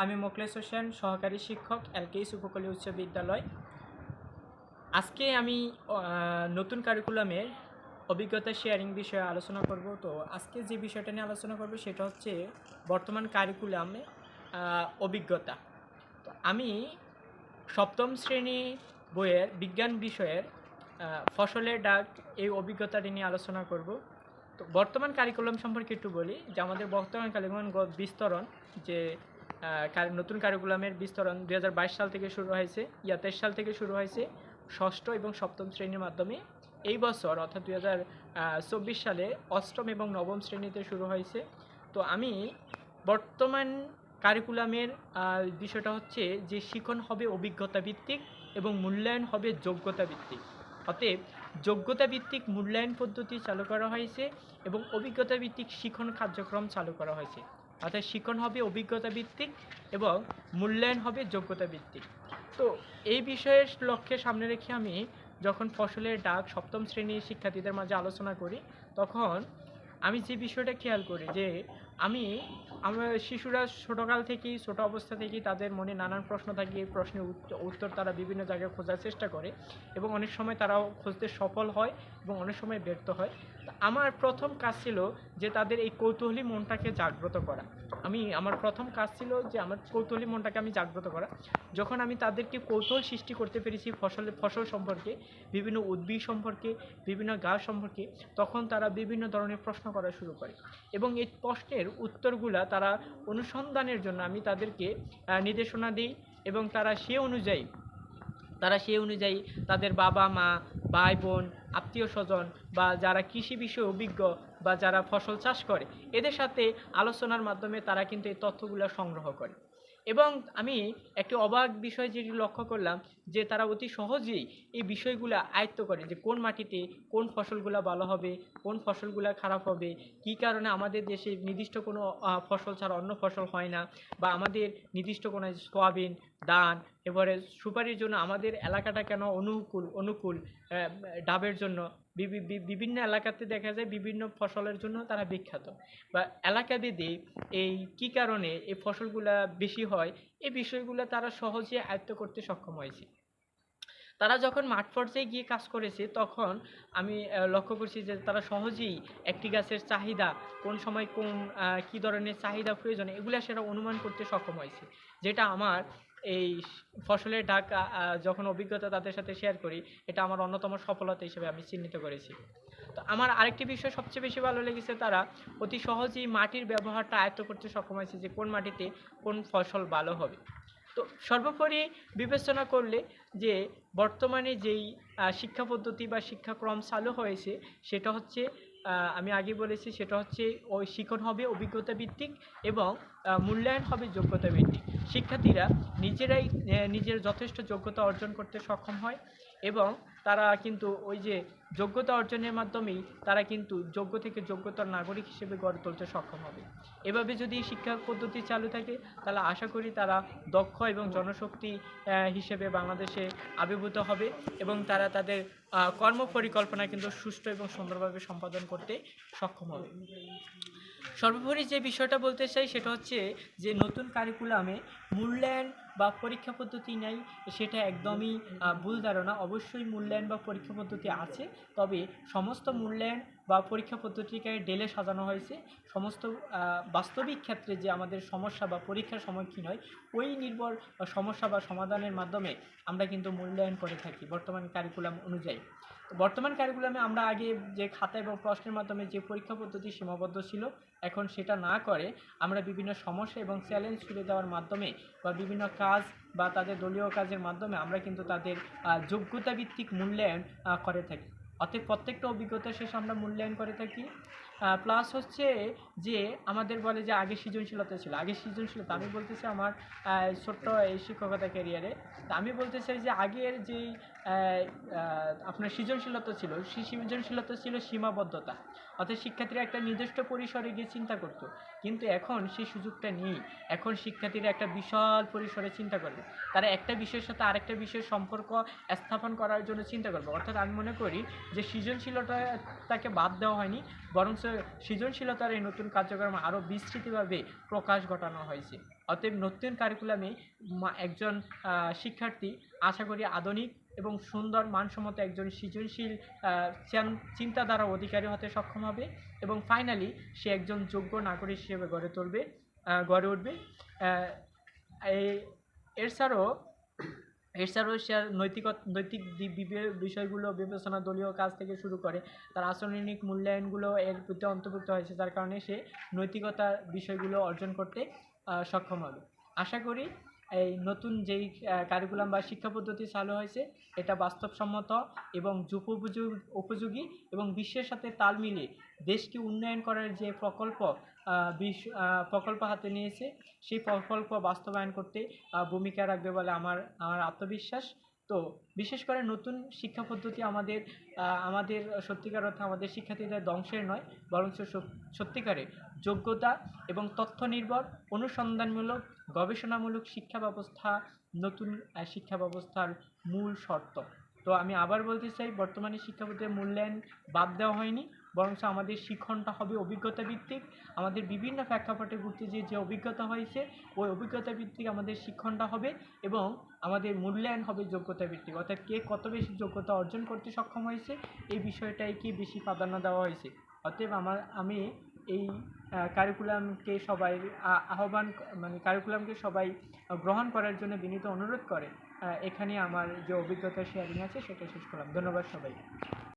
আমি মোখলেস হোসেন, সহকারী শিক্ষক, এলকেএস উপকূলীয় উচ্চ বিদ্যালয়। আজকে আমি নতুন কারিকুলামের অভিজ্ঞতা শেয়ারিং বিষয়ে আলোচনা করব। তো আজকে যে বিষয়টা নিয়ে আলোচনা করব সেটা হচ্ছে বর্তমান কারিকুলামে অভিজ্ঞতা। তো আমি সপ্তম শ্রেণী বইয়ের বিজ্ঞান বিষয়ের ফসলের ডাক এই অভিজ্ঞতাটি নিয়ে আলোচনা করব। তো বর্তমান কারিকুলাম সম্পর্কে একটু বলি যে আমাদের বর্তমান কারিকুলাম বিস্তরণ যে নতুন কারিকুলামের বিস্তরণ 2022 সাল থেকে শুরু হয়েছে, 2023 সাল থেকে শুরু হয়েছে ষষ্ঠ এবং সপ্তম শ্রেণীর মাধ্যমে। এই বছর অর্থাৎ 2024 সালে অষ্টম এবং নবম শ্রেণীতে শুরু হয়েছে। তো আমি বর্তমান কারিকুলামের বিষয়টা হচ্ছে যে শিখন হবে অভিজ্ঞতা ভিত্তিক এবং মূল্যায়ন হবে যোগ্যতা ভিত্তিক। অতএব যোগ্যতা ভিত্তিক মূল্যায়ন পদ্ধতি চালু করা হয়েছে এবং অভিজ্ঞতা ভিত্তিক শিখন কার্যক্রম চালু করা হয়েছে। অর্থাৎ শিখন হবে অভিজ্ঞতা ভিত্তিক এবং মূল্যায়ন হবে যোগ্যতা ভিত্তিক। তো এই বিষয়ের লক্ষ্যে সামনে রেখে আমি যখন ফসলের ডাক সপ্তম শ্রেণীর শিক্ষার্থীদের মাঝে আলোচনা করি, তখন আমি যে বিষয়টা খেয়াল করি যে আমার শিশুরা ছোট অবস্থা থেকেই তাদের মনে নানান প্রশ্ন থাকে। এই প্রশ্নের উত্তর তারা বিভিন্ন জায়গায় খোঁজার চেষ্টা করে এবং অনেক সময় তারাও খুঁজতে সফল হয় এবং অনেক সময় ব্যর্থ হয়। আমার প্রথম কাজ ছিল যে তাদের এই কৌতূহলী মনটাকে জাগ্রত করা। আমার প্রথম কাজ ছিল যে আমার কৌতূহলী মনটাকে আমি জাগ্রত করা। যখন আমি তাদেরকে কৌতূহল সৃষ্টি করতে পেরেছি ফসল সম্পর্কে, বিভিন্ন উদ্ভিদ সম্পর্কে, বিভিন্ন গাছ সম্পর্কে, তখন তারা বিভিন্ন ধরনের প্রশ্ন করা শুরু করে এবং এই প্রশ্নের উত্তরগুলা তারা অনুসন্ধানের জন্য আমি তাদেরকে নির্দেশনা দিই এবং তারা সে অনুযায়ী তাদের বাবা মা, ভাই বোন, আত্মীয় স্বজন বা যারা কৃষি বিষয়ে অভিজ্ঞ বা যারা ফসল চাষ করে, এদের সাথে আলোচনার মাধ্যমে তারা কিন্তু এই তথ্যগুলো সংগ্রহ করে। এবং আমি একটি অবাক বিষয় যেটি লক্ষ্য করলাম যে তারা অতি সহজেই এই বিষয়গুলো আয়ত্ত করে যে কোন মাটিতে কোন ফসলগুলো ভালো হবে, কোন ফসলগুলো খারাপ হবে, কী কারণে আমাদের দেশে নির্দিষ্ট কোনো ফসল ছাড়া অন্য ফসল হয় না, বা আমাদের নির্দিষ্ট কোনো সয়াবিন, ধান, এবারে সুপারির জন্য আমাদের এলাকাটা কেন অনুকূল ডাবের জন্য। বিভিন্ন এলাকাতে দেখা যায় বিভিন্ন ফসলের জন্য তারা বিখ্যাত, বা এলাকাভেদে এই কী কারণে এই ফসলগুলা বেশি হয়, এই বিষয়গুলো তারা সহজে আয়ত্ত করতে সক্ষম হয়েছে। তারা যখন মাঠ পর্যায়ে গিয়ে কাজ করেছে তখন আমি লক্ষ্য করছি যে তারা সহজেই একটি গাছের চাহিদা কোন সময় কী ধরনের চাহিদা প্রয়োজন এগুলো সেটা অনুমান করতে সক্ষম হয়েছে, যেটা আমার এই ফসলের ডাক যখন অভিজ্ঞতা তাদের সাথে শেয়ার করি, এটা আমার অন্যতম সফলতা হিসেবে আমি চিহ্নিত করেছি। তো আমার আরেকটি বিষয় সবচেয়ে বেশি ভালো লেগেছে, তারা অতি সহজেই মাটির ব্যবহারটা আয়ত্ত করতে সক্ষম হয়েছে যে কোন মাটিতে কোন ফসল ভালো হবে। তো সর্বোপরি বিবেচনা করলে যে বর্তমানে যেই শিক্ষা পদ্ধতি বা শিক্ষাক্রম চালু হয়েছে সেটা হচ্ছে আমি আগে বলেছি সেটা হচ্ছে ওই শিখন হবে অভিজ্ঞতা ভিত্তিক এবং মূল্যায়ন হবে যোগ্যতা ভিত্তিক। শিক্ষার্থীরা নিজেরাই নিজের যথেষ্ট যোগ্যতা অর্জন করতে সক্ষম হয় এবং তারা কিন্তু ওই যে যোগ্যতা অর্জনের মাধ্যমেই তারা কিন্তু যোগ্য থেকে যোগ্যতার নাগরিক হিসেবে গড়ে তুলতে সক্ষম হবে। এভাবে যদি শিক্ষা পদ্ধতি চালু থাকে তাহলে আশা করি তারা দক্ষ এবং জনশক্তি হিসেবে বাংলাদেশে আবির্ভূত হবে এবং তারা তাদের কর্ম পরিকল্পনা কিন্তু সুষ্ঠু এবং সুন্দরভাবে সম্পাদন করতে সক্ষম হবে। সর্বোপরি যে বিষয়টা বলতে চাই সেটা হচ্ছে যে নতুন কারিকুলামে মূল্যায়ন বা পরীক্ষা পদ্ধতি নেই, সেটা একদমই ভুল ধারণা। অবশ্যই মূল্যায়ন বা পরীক্ষা পদ্ধতি আছে, তবে সমস্ত মূল্যায়ন বা পরীক্ষা পদ্ধতিকে ঢেলে সাজানো হয়েছে সমস্ত বাস্তবিক ক্ষেত্রে যে আমাদের সমস্যা বা পরীক্ষার সম্মুখীন হয় ওই নির্ভর সমস্যা বা সমাধানের মাধ্যমে আমরা কিন্তু মূল্যায়ন করে থাকি বর্তমান কারিকুলাম অনুযায়ী। বর্তমান কারিকুলামে আমরা আগে যে খাতা এবং প্রশ্নের মাধ্যমে যে পরীক্ষা পদ্ধতি সীমাবদ্ধ ছিল, এখন সেটা না করে আমরা বিভিন্ন সমস্যা এবং চ্যালেঞ্জ ছুড়ে দেওয়ার মাধ্যমে বা বিভিন্ন কাজ বা তাদের দলীয় কাজের মাধ্যমে আমরা কিন্তু তাদের যোগ্যতা ভিত্তিক মূল্যায়ন করে থাকি। অতএব প্রত্যেকটা অভিজ্ঞতা শেষে আমরা মূল্যায়ন করে থাকি। প্লাস হচ্ছে যে আমাদের বলে যে আগে সৃজনশীলতা ছিল, আমি বলতেছি আমার ছোট্ট এই শিক্ষকতা ক্যারিয়ারে, তা আমি বলতে চাই যে আগের যেই আপনার সৃজনশীলতা ছিল সেই সৃজনশীলতা ছিল সীমাবদ্ধতা, অর্থাৎ শিক্ষার্থীরা একটা নির্দিষ্ট পরিসরে গিয়ে চিন্তা করতো, কিন্তু এখন সেই সুযোগটা নেই। এখন শিক্ষার্থীরা একটা বিশাল পরিসরে চিন্তা করবে, তারা একটা বিষয়ের সাথে আরেকটা বিষয়ের সম্পর্ক স্থাপন করার জন্য চিন্তা করবে। অর্থাৎ আমি মনে করি যে সৃজনশীলতাকে বাদ দেওয়া হয়নি, বরং সৃজনশীলতার এই নতুন কার্যক্রম আরও বিস্তৃতভাবে প্রকাশ ঘটানো হয়েছে। অতএব নতুন কারিকুলামে একজন শিক্ষার্থী আশা করি আধুনিক এবং সুন্দর মানসম্মত একজন সৃজনশীল চিন্তাধারার অধিকারী হতে সক্ষম হবে এবং ফাইনালি সে একজন যোগ্য নাগরিক হিসেবে গড়ে উঠবে। এছাড়াও সে নৈতিক বিষয়গুলো বিবেচনা, দলীয় কাজ থেকে শুরু করে তার আচরণিক মূল্যায়নগুলো এর প্রতি অন্তর্ভুক্ত হয়েছে, যার কারণে সে নৈতিকতার বিষয়গুলো অর্জন করতে সক্ষম হবে। আশা করি এই নতুন যেই কারিকুলাম বা শিক্ষা পদ্ধতি চালু হয়েছে এটা বাস্তবসম্মত এবং উপযোগী এবং বিশ্বের সাথে তাল মিলিয়ে দেশকে উন্নয়ন করার যে প্রকল্প হাতে নিয়েছে সেই প্রকল্প বাস্তবায়ন করতে ভূমিকা রাখবে বলে আমার আত্মবিশ্বাস। তো বিশেষ করে নতুন শিক্ষা পদ্ধতি আমাদের সত্যিকার অর্থে আমাদের শিক্ষার্থীদের ধ্বংসের নয়, বরং সত্যিকারে যোগ্যতা এবং তথ্য নির্ভর অনুসন্ধানমূলক গবেষণামূলক শিক্ষা ব্যবস্থা নতুন শিক্ষা ব্যবস্থার মূল শর্ত। তো আমি আবার বলতে চাই, বর্তমানে শিক্ষা পদ্ধতির মূল্যায়ন বাদ দেওয়া হয়নি, বরং আমাদের শিক্ষণটা হবে অভিজ্ঞতা ভিত্তিক। আমাদের বিভিন্ন প্রেক্ষাপটে ঘুরতে যে অভিজ্ঞতা হয়েছে ওই অভিজ্ঞতা ভিত্তিক আমাদের শিক্ষণটা হবে এবং আমাদের মূল্যায়ন হবে যোগ্যতা ভিত্তিক, অর্থাৎ কে কত বেশি যোগ্যতা অর্জন করতে সক্ষম হয়েছে এই বিষয়টাকে বেশি প্রাধান্য দেওয়া হয়েছে। অতএব আমি এই কারিকুলামকে সবাই কারিকুলামকে সবাই গ্রহণ করার জন্য বিনীত অনুরোধ করে এখানে আমার যে অভিজ্ঞতা শেয়ারিং আছে সেটা শেষ করলাম। ধন্যবাদ সবাই।